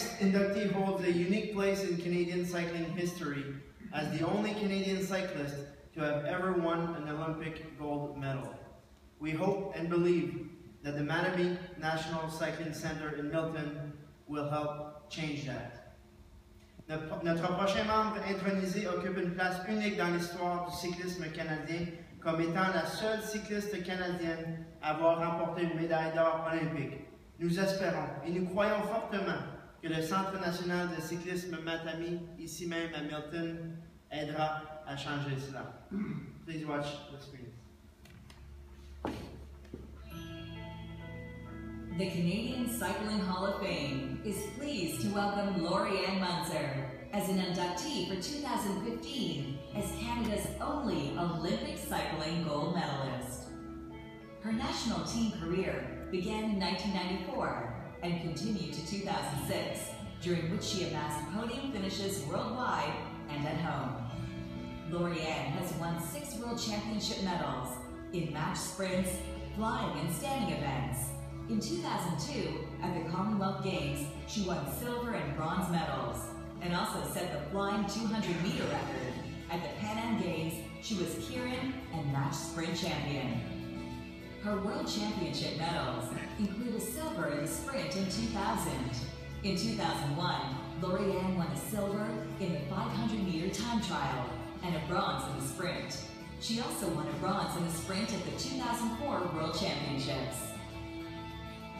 next inductee holds a unique place in Canadian cycling history as the only Canadian cyclist to have ever won an Olympic gold medal. We hope and believe that the Mattamy National Cycling Center in Milton will help change that. Notre prochain membre intronisé occupe une place unique dans l'histoire du cyclisme canadien comme étant la seule cycliste canadienne à avoir remporté une médaille d'or olympique. Nous espérons et nous croyons fortement que le Centre national de cyclisme Mattamy, ici même à Milton, aidera à changer cela. Please watch the screen. The Canadian Cycling Hall of Fame is pleased to welcome Lori-Ann Muenzer as an inductee for 2015 as Canada's only Olympic cycling gold medalist. Her national team career began in 1994 and continued to 2006, during which she amassed podium finishes worldwide and at home. Lori-Ann has won 6 World Championship medals in match sprints, flying and standing events. In 2002, at the Commonwealth Games, she won silver and bronze medals, and also set the flying 200-meter record. At the Pan Am Games, she was keirin and match sprint champion. Her World Championship medals include a silver in the sprint in 2000. In 2001, Lori-Ann won a silver in the 500-meter time trial and a bronze in the sprint. She also won a bronze in the sprint at the 2004 World Championships.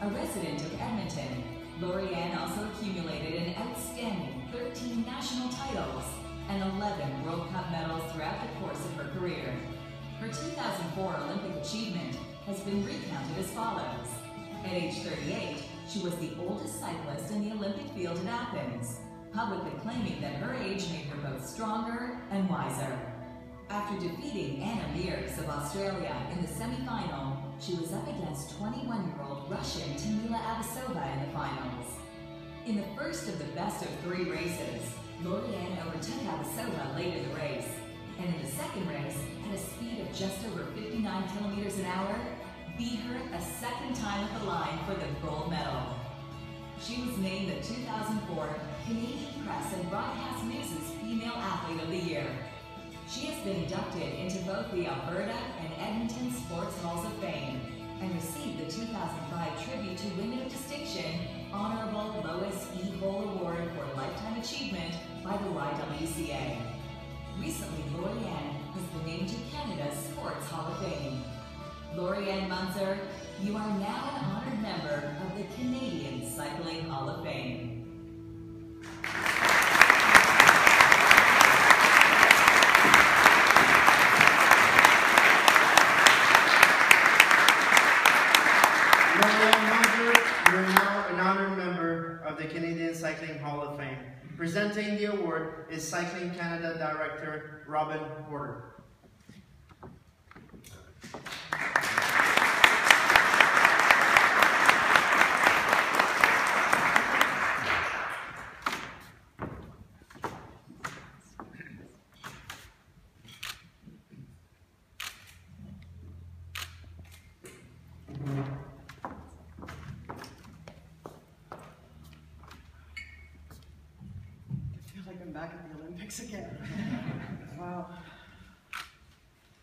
A resident of Edmonton, Lori-Ann also accumulated an outstanding 13 national titles and 11 World Cup medals throughout the course of her career. Her 2004 Olympic achievement has been recounted as follows. At age 38, she was the oldest cyclist in the Olympic field in Athens, publicly claiming that her age made her both stronger and wiser. After defeating Anna Meares of Australia in the semi-final, she was up against 21-year-old Russian Tamila Abasova in the finals. In the first of the best-of-3 races, Lori-Ann overtook Abasova late in the race, and in the second race, at a speed of just over 59 kilometers an hour, beat her a second time at the line for the gold medal. She was named the 2004 Canadian Press and Broadcast News' Female Athlete of the Year. She has been inducted into both the Alberta and Edmonton Sports Halls of Fame and received the 2005 Tribute to Women of Distinction Honorable Lois E. Hole Award for Lifetime Achievement by the YWCA. Recently, Lori-Ann has been named to Canada's Sports Hall of Fame. Lori-Ann Muenzer, you are now an honored member of the Canadian Cycling Hall of Fame. The Canadian Cycling Hall of Fame. Presenting the award is Cycling Canada Director Robin Porter. Back at the Olympics again. Wow.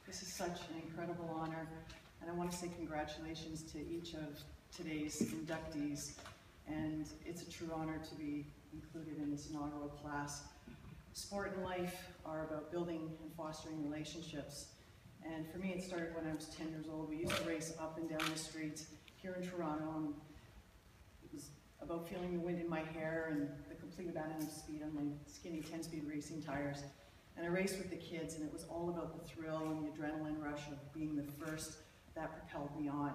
This is such an incredible honor, and I want to say congratulations to each of today's inductees, and it's a true honor to be included in this inaugural class. Sport and life are about building and fostering relationships, and for me it started when I was 10 years old. We used to race up and down the streets here in Toronto, and it was about feeling the wind in my hair and the complete abandon of speed on my skinny 10-speed racing tires. And I raced with the kids, and it was all about the thrill and the adrenaline rush of being the first that propelled me on.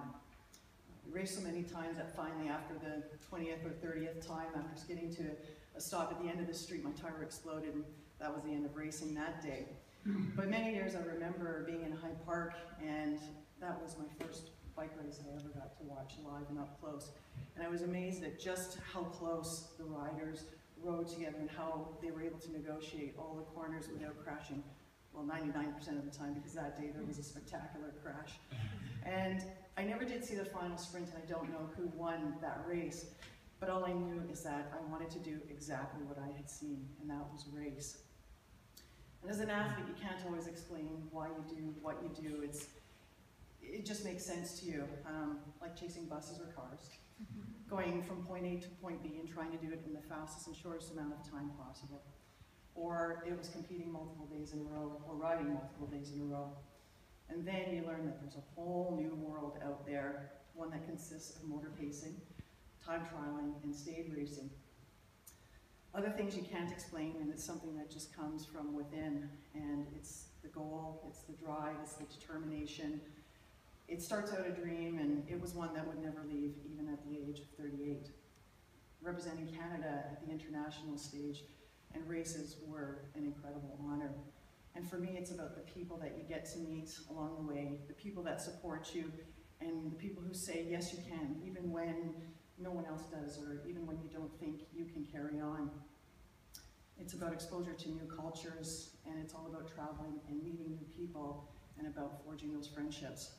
We raced so many times that finally, after the 20th or 30th time, after skidding to a stop at the end of the street, my tire exploded, and that was the end of racing that day. But many years I remember being in Hyde Park, and that was my first bike race I ever got to watch live and up close. And I was amazed at just how close the riders rode together and how they were able to negotiate all the corners without crashing. Well, 99% of the time, because that day there was a spectacular crash. And I never did see the final sprint, and I don't know who won that race. But all I knew is that I wanted to do exactly what I had seen, and that was race. And as an athlete, you can't always explain why you do what you do. It just makes sense to you, like chasing buses or cars, going from point A to point B and trying to do it in the fastest and shortest amount of time possible. Or it was competing multiple days in a row, or riding multiple days in a row. And then you learn that there's a whole new world out there, one that consists of motor pacing, time trialing, and stage racing. Other things you can't explain, and it's something that just comes from within, and it's the goal, it's the drive, it's the determination. It starts out a dream, and it was one that would never leave, even at the age of 38. Representing Canada at the international stage and races were an incredible honor. And for me, it's about the people that you get to meet along the way, the people that support you, and the people who say, yes, you can, even when no one else does, or even when you don't think you can carry on. It's about exposure to new cultures, and it's all about traveling and meeting new people, and about forging those friendships.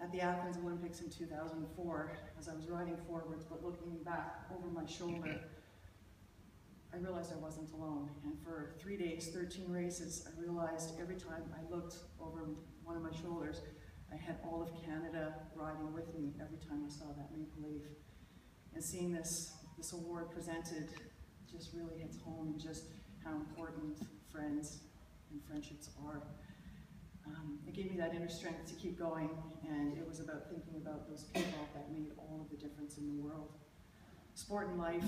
At the Athens Olympics in 2004, as I was riding forwards but looking back over my shoulder, I realized I wasn't alone. And for 3 days, 13 races, I realized every time I looked over one of my shoulders, I had all of Canada riding with me every time I saw that maple leaf. And seeing this award presented just really hits home just how important friends and friendships are. It gave me that inner strength to keep going, and it was about thinking about those people that made all of the difference in the world. Sport and life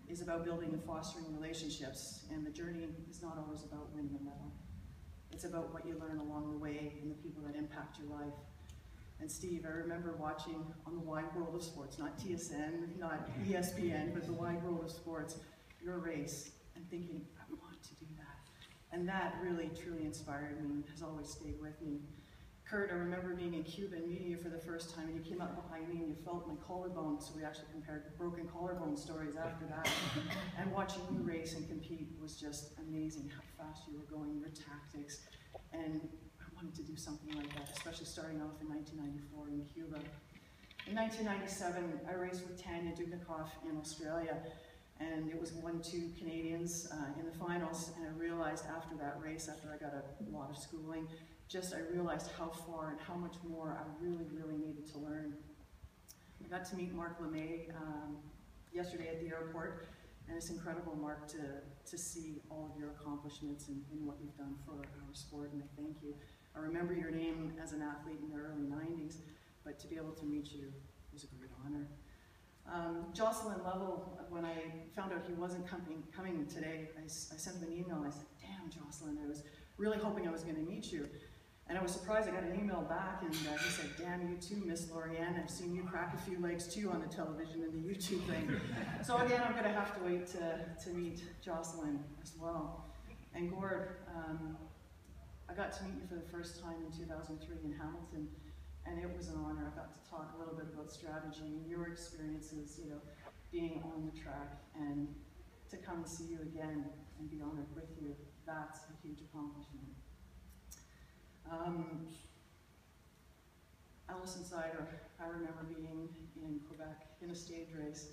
is about building and fostering relationships, and the journey is not always about winning a medal. It's about what you learn along the way and the people that impact your life. And Steve, I remember watching on the Wide World of Sports, not TSN, not ESPN, but the Wide World of Sports, your race, and thinking, I want to do that. And that really, truly inspired me and has always stayed with me. Kurt, I remember being in Cuba and meeting you for the first time, and you came up behind me and you felt my collarbone, so we actually compared broken collarbone stories after that. And watching you race and compete was just amazing, how fast you were going, your tactics, and I wanted to do something like that, especially starting off in 1994 in Cuba. In 1997, I raced with Tanya Dubnikoff in Australia, and it was 1-2 Canadians in the finals, and I realized after that race, after I got a lot of schooling, I realized how far and how much more I really, really needed to learn. I got to meet Mark LeMay yesterday at the airport, and it's incredible, Mark, to see all of your accomplishments and what you've done for our sport, and I thank you. I remember your name as an athlete in the early 90s, but to be able to meet you was a great honor. Jocelyn Lovell, when I found out he wasn't coming today, I sent him an email and I said, damn, Jocelyn, I was really hoping I was going to meet you. And I was surprised. I got an email back, and he said, damn, you too, Miss Lorianne. I've seen you crack a few legs too on the television and the YouTube thing. So again, I'm going to have to wait to meet Jocelyn as well. And Gord, I got to meet you for the first time in 2003 in Hamilton. And it was an honor. I got to talk a little bit about strategy and your experiences, being on the track, and to come and see you again and be honored with you. That's a huge accomplishment. Alison Sider, I remember being in Quebec in a stage race,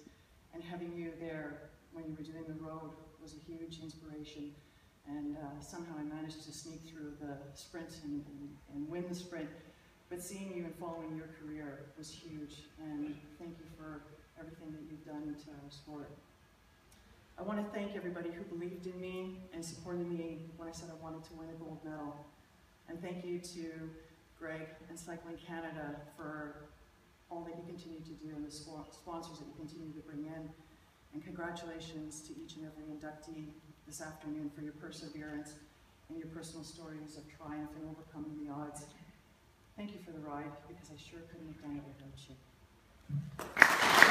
and having you there when you were doing the road was a huge inspiration. And somehow I managed to sneak through the sprint and win the sprint. But seeing you and following your career was huge, and thank you for everything that you've done to our sport. I want to thank everybody who believed in me and supported me when I said I wanted to win a gold medal. And thank you to Greg and Cycling Canada for all that you continue to do and the sponsors that you continue to bring in. And congratulations to each and every inductee this afternoon for your perseverance and your personal stories of triumph and overcoming the odds. Thank you for the ride, because I sure couldn't have done it without you.